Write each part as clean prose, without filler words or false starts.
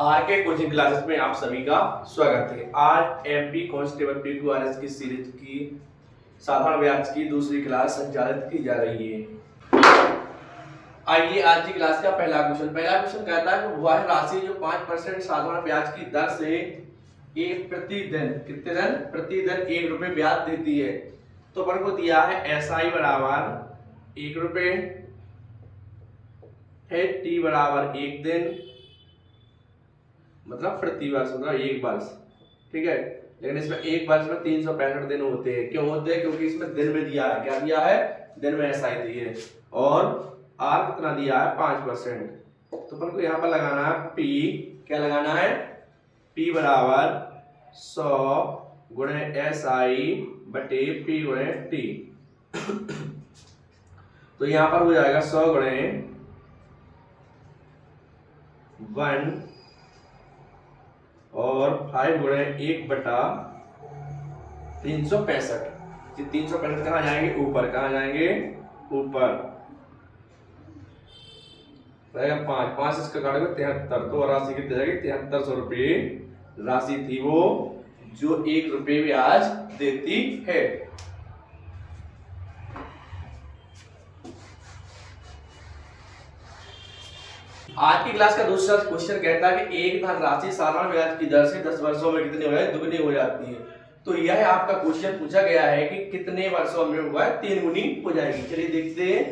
Are के coaching classes में आप सभी का स्वागत है। आज एमपी कांस्टेबल P2RS की सीरीज की साधारण ब्याज की दूसरी क्लास संचालित की जा रही है। आइए आज की क्लास का पहला क्वेश्चन कहता है कि वह राशि जो 5% साधारण ब्याज की दर से एक प्रतिदिन 1 रुपए ब्याज देती है। तो अपन को दिया है SI बराबर 1 रुपए है, T बराबर 1 दिन, मतलब प्रति वर्ष, मतलब 1 वर्ष। ठीक है, लेकिन इसमें 1 वर्ष में 365 दिन होते हैं। क्यों होते हैं? क्योंकि इसमें दिन में दिया है, क्या दिया है? दिन में SI दी है। और R कितना दिया है? 5%। तो अपन को यहाँ पर लगाना है P, क्या लगाना है? P बराबर 100 गुणे SI बटे P गुणे T। तो यहाँ पर हो जाएगा 100 गुणे 1 और 5 गुणे 1 बटा 365। 365 कहाँ जाएंगे? ऊपर। कहाँ जाएंगे? ऊपर रहेगा 5 इसका काटेगा 73। तो राशि कितनी जाएगी? 7300 रुपये राशि थी वो जो 1 रुपये ब्याज देती है। आज की क्लास का दूसरा क्वेश्चन कहता है कि एक धनराशि साधारण ब्याज की दर से 10 वर्षों में कितनी हो जाए? दुगनी हो जाती है। तो यह आपका क्वेश्चन पूछा गया है कि कितने वर्षों में हुआ है 3 गुनी हो जाएगी। चलिए देखते हैं।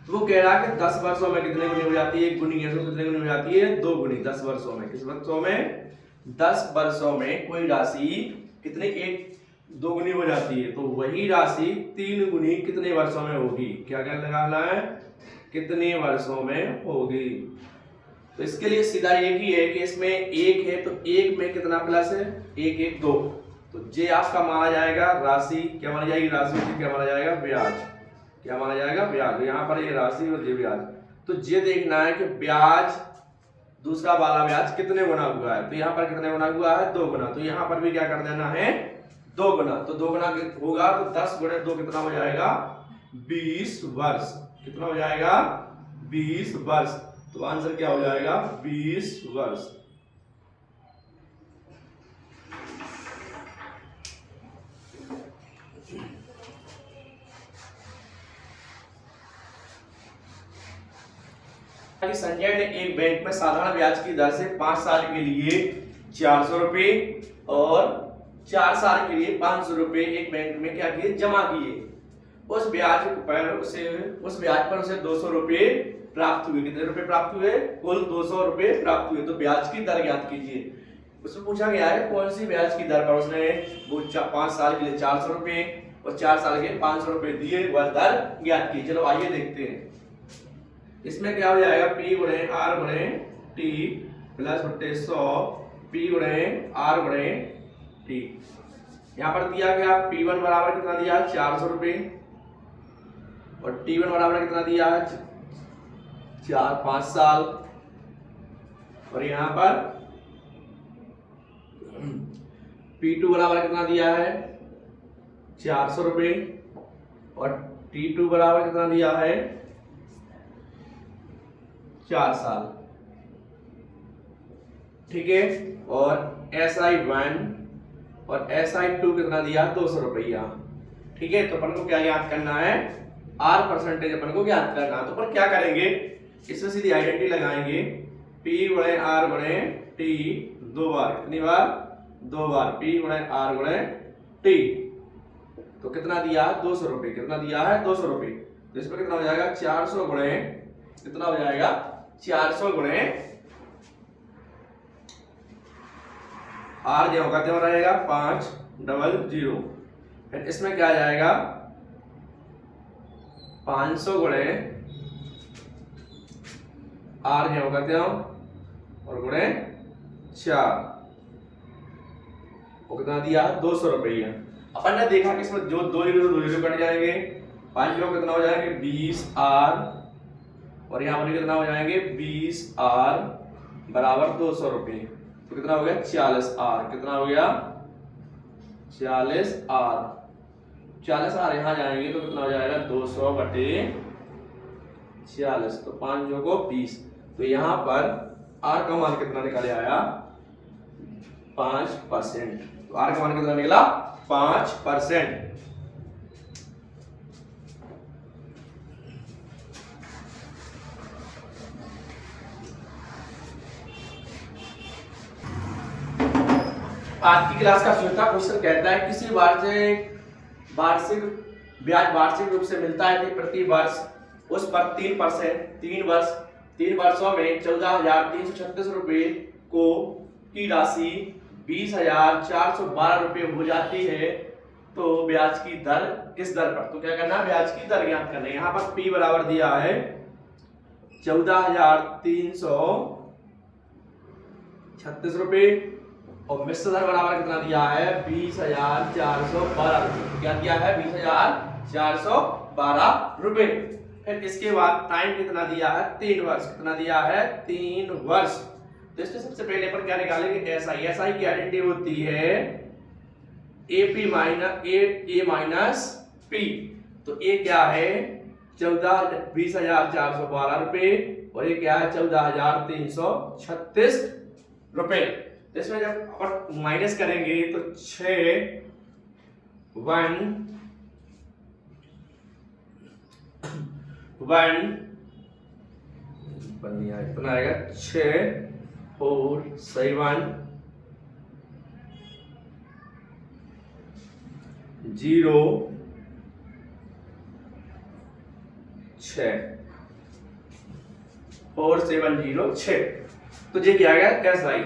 वो कह रहा है कि 10 वर्षों में कितने गुनी हो जाती है? 1 गुनी है, तो कितने गुनी हो जाती है? 2 गुनी। 10 वर्षों में, किस वर्षों में? 10 वर्षों में कोई राशि कितने 2 गुनी हो जाती है, तो वही राशि 3 गुनी कितने वर्षों में होगी? क्या क्या लगाना है? कितने वर्षों में होगी। तो इसके लिए सीधा एक ही है कि इसमें 1 है तो 1 में कितना प्लस है? 1 1 2। तो जे आपका माना जाएगा राशि, क्या माना जाएगी? राशि क्या माना जाएगा? ब्याज। क्या माना जाएगा? ब्याज। यहाँ पर ये राशि और जे ब्याज। तो जे देखना है कि ब्याज दूसरा वाला ब्याज कितने गुना हुआ है। तो यहाँ पर कितने गुना हुआ है? 2 गुना। तो यहाँ पर भी क्या कर देना है? 2 गुना। तो 2 गुना होगा तो 10 गुणे 2 कितना हो जाएगा? 20 वर्ष। कितना हो जाएगा? 20 वर्ष। तो आंसर क्या हो जाएगा? 20 वर्ष। संजय ने एक बैंक में साधारण ब्याज की दर से 5 साल के लिए 400 रुपए और 4 साल के लिए 500 रुपए एक बैंक में क्या किए? जमा किए। उस ब्याज पर उसे 200 रुपए प्राप्त हुए। कितने रुपए प्राप्त हुए? कुल 200 रुपए प्राप्त हुए। तो ब्याज की दर ज्ञात कीजिए। उसमें पूछा गया है कौन सी ब्याज की दर पर उसने वो 5 साल के लिए 400 रुपए और 4 साल के 500 रुपए दिए, वह दर ज्ञात की। चलो आइए देखते हैं। इसमें क्या हो जाएगा? P गुणे R गुणे T प्लस बटे 100 P गुणे R गुणे T। यहाँ पर दिया गया P1 बराबर कितना दिया? 400 रुपए और T1 बराबर कितना दिया है? 5 साल। और यहाँ पर P2 बराबर कितना दिया है? 400 रुपए और T2 बराबर कितना दिया है? 4 साल। ठीक है, और SI1 और SI2 कितना दिया? 200 रुपया। ठीक है, तो अपन को क्या याद करना है? R परसेंटेज अपन को याद करना है। तो अपन क्या करेंगे? इसमें सीधी आइडेंटिटी लगाएंगे। P गुणे R गुणे T 2 बार। कितनी बार? 2 बार। P गुणे R गुणे T। तो कितना दिया? 200 रुपए। कितना दिया है? 200 रुपए। तो इसमें कितना हो जाएगा? 400 गुणे कितना हो जाएगा? 400 गुणे R जो होगा तो रहेगा 500। फिर इसमें क्या आ जाएगा? 500 गुणे R जो होगा तो और गुणे 4। वो कितना दिया? 200 रुपया। अपन ने देखा कि इसमें जो 2 जीरो कट जाएंगे। 5 जीरो कितना हो जाएंगे? 20 R और यहाँ पर कितना हो जाएंगे? 20 R बराबर 200 रुपये। तो कितना हो गया? 40 R। कितना हो गया? 40 R। 40 R यहाँ जाएंगे तो कितना हो जाएगा? 200 बटे 40। तो 5 को 20। तो यहाँ पर आर का मान कितना निकाले आया 5%। तो आर का मान कितना निकला 5%। आज की क्लास का चौथा क्वेश्चन कहता है किसी वार्षिक ब्याज वार्षिक रूप से मिलता है कि प्रति वर्ष उस पर 3% 3 वर्षों में 14,336 रुपए की राशि 20,412 रुपए हो जाती है, तो ब्याज की दर किस दर पर। तो क्या करना है, ब्याज की दर ज्ञात करना है। यहाँ पर P बराबर दिया है 14,336 रुपए और मिश्र दर बराबर कितना दिया है 20,412 रुपए। क्या दिया है 20,412 रुपए। फिर इसके बाद टाइम कितना दिया है 3 वर्ष। कितना दिया है 3 वर्ष। तो इसमें सबसे पहले पर क्या निकालेंगे एसआई। एसआई की आइडेंटिटी होती है ए माइनस पी। तो ए क्या है 20,412 रुपए और ये क्या है 14,336 रुपए। तो इसमें जब अपन माइनस करेंगे तो 6 आएगा 6 4 7 0 6 4 7 0 6। तो ये क्या गया एस आई।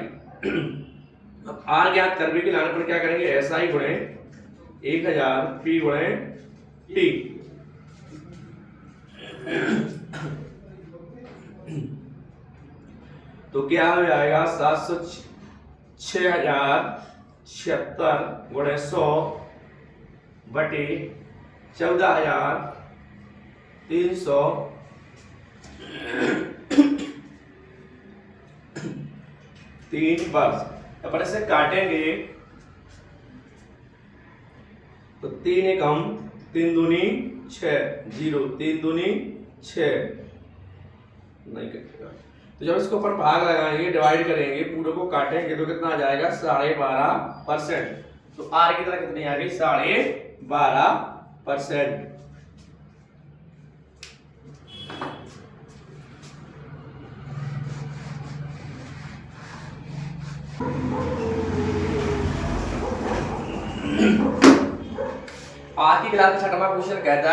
अब आर ज्ञात करने के लाने पर क्या करेंगे एस आई गुणे 1000 पी गुणे टी। तो क्या हो जाएगा 6,076 गुणे 100 बटे 14,303 वर्ष। अपन इसे काटेंगे तो 3 एकम 3 दूनी 6 0 3 दूनी 6 नहीं कटेगा। तो जब इसको अपन भाग लगाएंगे डिवाइड करेंगे पूरे को काटेंगे तो कितना आ जाएगा 12.5%। तो आर की तरह कितनी आ गई 12.5%। आज की क्लास में छठवां क्वेश्चन कहता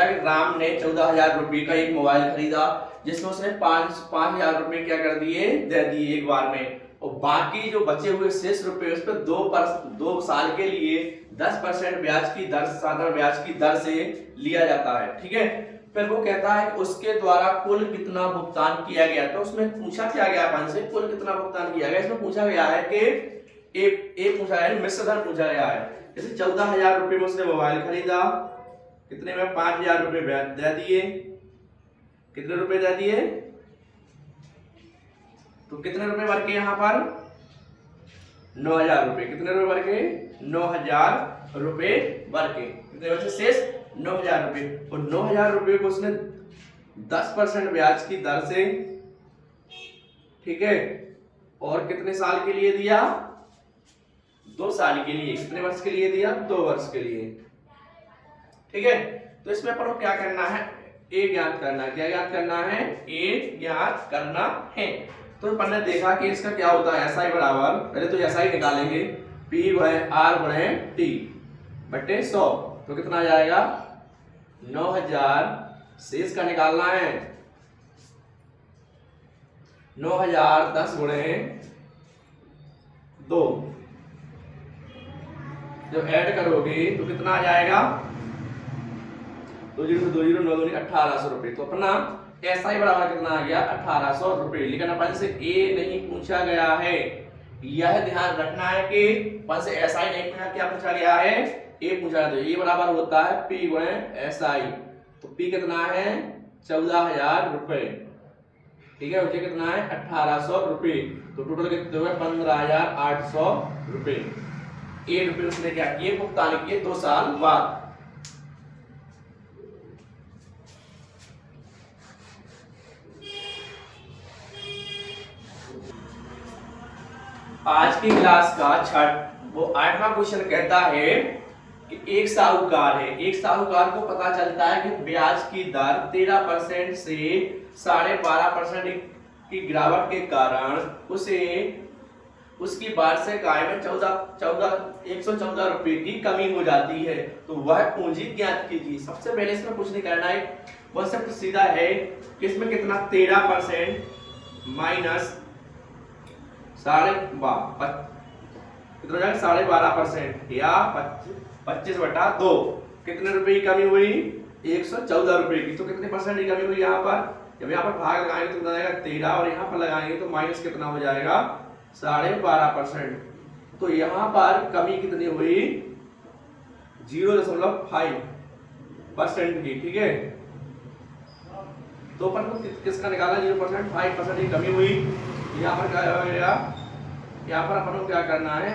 है कि राम ने 14,000 रुपए का एक मोबाइल खरीदा जिसमें उसने 5,000 रुपए क्या कर दिए दे दिए एक बार में, और बाकी जो बचे हुए शेष रुपए उस पर 2 साल के लिए 10% ब्याज की दर साधारण ब्याज की दर से लिया जाता है। ठीक है। फिर वो कहता है कि उसके द्वारा कुल कितना भुगतान किया गया। तो उसमें पूछा क्या गया अपन से कुल कितना भुगतान किया गया। इसमें पूछा गया है कि एक पूछा है मिश्र धन पूछा गया है। जैसे 14,000 रुपए में उसने मोबाइल खरीदा, कितने में 5,000 रुपए ब्याज दे दिए, कितने रुपए दे दिए तो कितने रुपए भर के यहाँ पर 9,000 रुपए। कितने रुपए भर के 9,000 रुपए भर के कितने बचे शेष 9,000 रुपए। और 9,000 रुपए को उसने 10% ब्याज की दर से, ठीक है, और कितने साल के लिए दिया 2 साल के लिए। कितने वर्ष के लिए दिया 2 वर्ष के लिए। ठीक है। तो इसमें अपन को क्या करना है ए ज्ञात करना है। क्या ज्ञात करना है ए ज्ञात करना है। तो अपन ने देखा कि इसका क्या होता है एसआई बराबर, पहले तो एसआई निकालेंगे पी आर गुणे टी बटे 100। तो कितना आ जाएगा 9,000 शेष का निकालना है 9,000 10 गुणे 2 जब ऐड करोगे तो कितना आ जाएगा 2 0 2 0 9 2 1800 रुपए। तो अपना एसआई बराबर कितना आ गया 1800 रुपए। लेकिन अपन से ए नहीं पूछा गया है, यह ध्यान रखना है कि अपन से एसआई नहीं पूछा, क्या पूछा गया है ए पूछा। तो ए बराबर होता है पी गुणे एसआई। तो पी कितना है 14,000 रुपए। ठीक है। उसे कितना है 1800 रुपए। तो टोटल कितने हुए 15,800 रुपए। ए रुपए उसने क्या किए भुगतान किए 2 साल बाद। आज की क्लास का वो 8वां क्वेश्चन कहता है कि एक साहूकार है। एक साहूकार को पता चलता है कि ब्याज की दर 13% से 12.5% की गिरावट के कारण उसे उसकी वार्षिक आय में 114 रुपए की कमी हो जाती है, तो वह पूंजी ज्ञात कीजिए। सबसे पहले इसमें कुछ नहीं करना है, कॉन्सेप्ट सीधा है कि इसमें कितना 13% माइनस 12.5% या 25/2 कितने रुपए की कमी हुई? 114 रुपए की। तो कितने परसेंट की कमी हुई यहाँ पर? जब यहाँ पर भाग लगाएंगे तो कितना आएगा 13 और यहाँ पर लगाएंगे तो माइनस कितना हो जाएगा 12.5%। तो यहाँ पर कमी कितनी हुई? 0.5% की। ठीक है, तो अपन को किसका निकाला? 0%, 5% की कमी हुई। यहाँ पर क्या होगा? यहाँ पर अपन को क्या करना है?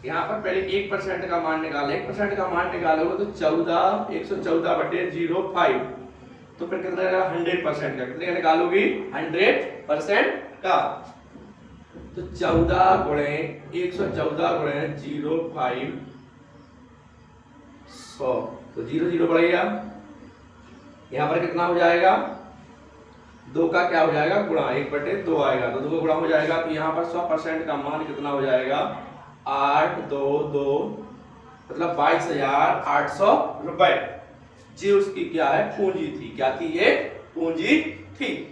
यहाँ पर पहले 1% का मान निकाले। 1% का मान निकालोगे तो 114/05। तो फिर कितना रहेगा? 100% का। कितने का निकालोगी? 100% का। तो 14 गुणे 114 गुणे 05 100, तो 0 बढ़ेगा। यहाँ पर कितना हो जाएगा? 2 का क्या हो जाएगा? गुणा 1/2 आएगा, तो 2 का गुणा हो जाएगा। तो यहाँ पर 100% का मान कितना हो जाएगा? 822 मतलब 22,800 रुपए। जी उसकी क्या है? पूंजी थी। क्या थी ये? पूंजी थी।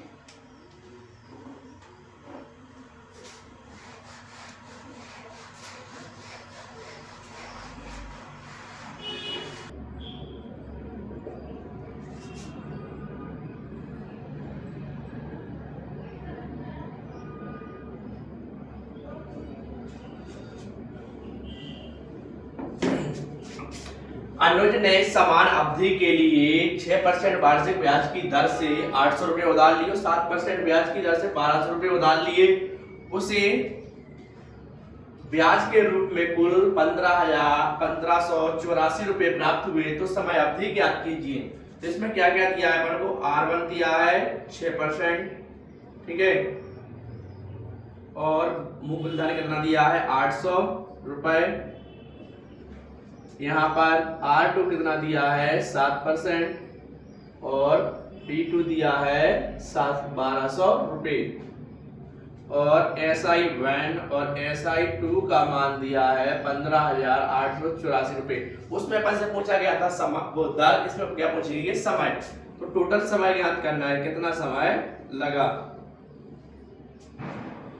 अनुज ने समान अवधि के लिए 6% वार्षिक ब्याज की दर से 800 रुपए उधार लिए, 7% ब्याज की दर से 1200 रुपए उधार लिए। उसे ब्याज के रूप में कुल 15,84 रुपए प्राप्त हुए, तो समय अवधि ज्ञात कीजिए। तो इसमें क्या क्या दिया है अपन को? R1 दिया है 6%, ठीक है, और मूलधन कितना दिया है? 800 रुपए। यहाँ पर R2 कितना दिया है? 7% और P2 दिया है 1200 रुपए, और SI1 और SI2 का मान दिया है 15,884 रुपए। उसमें अपन से पूछा गया था समय, वो दर। इसमें क्या पूछेगी? समय। तो टोटल समय ज्ञात करना है, कितना समय लगा।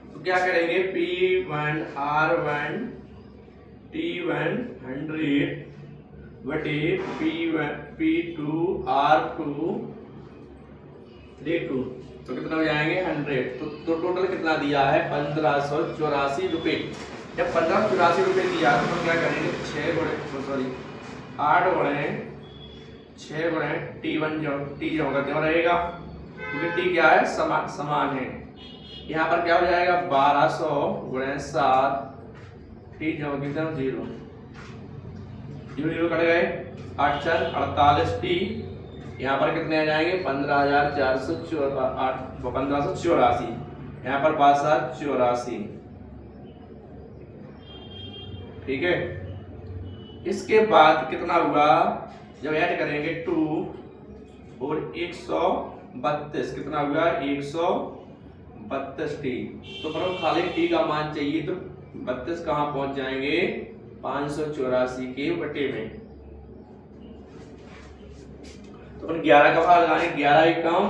तो क्या करेंगे? P1 R1 T1 100 बटे P2 R2 3 तो कितना हो जाएंगे? 100। तो टोटल कितना दिया है? 1584 रुपए। जब 1584 रुपए दिया तो हम क्या करेंगे? 8 गुणे 6 गुणे T1 जो होगा क्यों रहेगा, क्योंकि T क्या है? समान है। यहाँ पर क्या हो जाएगा? 1200 गुणे 7 T जो कितना? 0 कट गए। 8 4 48 T। यहाँ पर कितने आ जाएंगे? 15,484। यहाँ पर 5,784। ठीक है, इसके बाद कितना हुआ? जब ऐड करेंगे 2 और 132 कितना हुआ? 132 T। तो पर खाली T का मान चाहिए, तो 32 कहाँ पहुंच जाएंगे? 584 के बटे में। तो 11 का भाग लगाएंगे। 11 एकम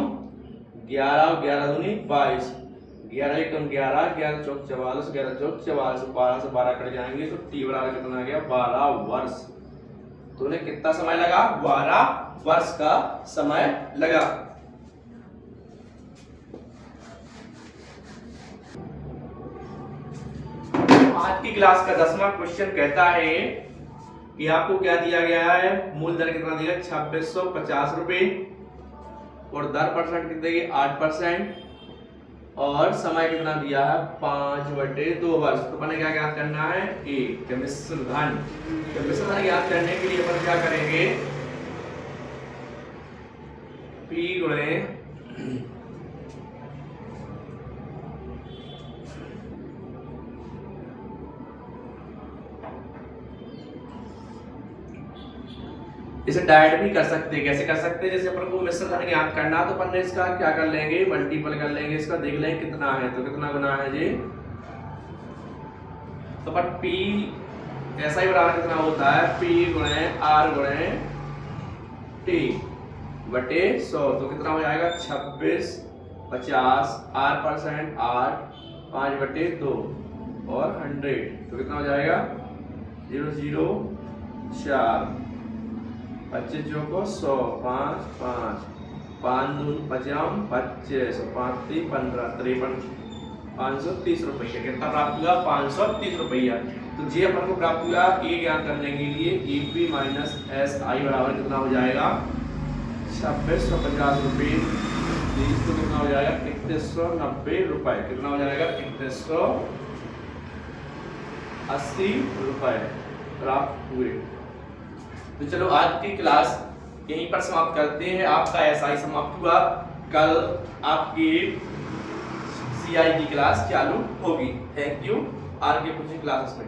11 और 11 दूनी 22, 11 एकम 11, 11 चौक 44, 11 चौक 44, 12 से 12 कट जाएंगे, तो T बराबर कितना आ गया? 12 वर्ष। तो उन्हें कितना समय लगा? 12 वर्ष का समय लगा। आज की क्लास का 10वां क्वेश्चन कहता है कि आपको क्या दिया गया है? मूलधन कितना दिया? 2650 रुपए, और दर परसेंट कितने देगी? 8%, और समय कितना दिया है? 5/2 वर्ष। तो अपने क्या ज्ञात करना है? मिश्रधन। तो मिश्रधन ज्ञात करने के लिए अपन क्या करेंगे? P गुणे इसे डायरेक्ट भी कर सकते हैं। कैसे कर सकते हैं? जैसे अपन को मिश्रण ज्ञात करना तो अपन ने इसका क्या कर लेंगे, मल्टीपल कर लेंगे इसका, देख लेंगे कितना है, तो कितना गुना है जी, तो अपन P ऐसा ही बराबर कितना होता है, P गुणे R गुणे T बटे 100, तो कितना हो जाएगा 26 50 R% 8 5 बटे 2 और 100, तो कितना हो जाएगा 0 0 4 25 जो को 100 5 5 5 2 50 25 5 3 15 53 530 रुपया। कितना प्राप्त हुआ? 530 रुपया। तो ये अपन को प्राप्त हुआ ए ज्ञात करने के लिए EP माइनस SI बराबर कितना हो जाएगा 2650 रुपये, तो कितना हो जाएगा 3190 रुपए। कितना हो जाएगा 3180 रुपए प्राप्त हुए। तो चलो आज की क्लास यहीं पर समाप्त करते हैं। आपका SI समाप्त हुआ, कल आपकी CI की क्लास चालू होगी। Thank you. आगे कुछ क्लासेस में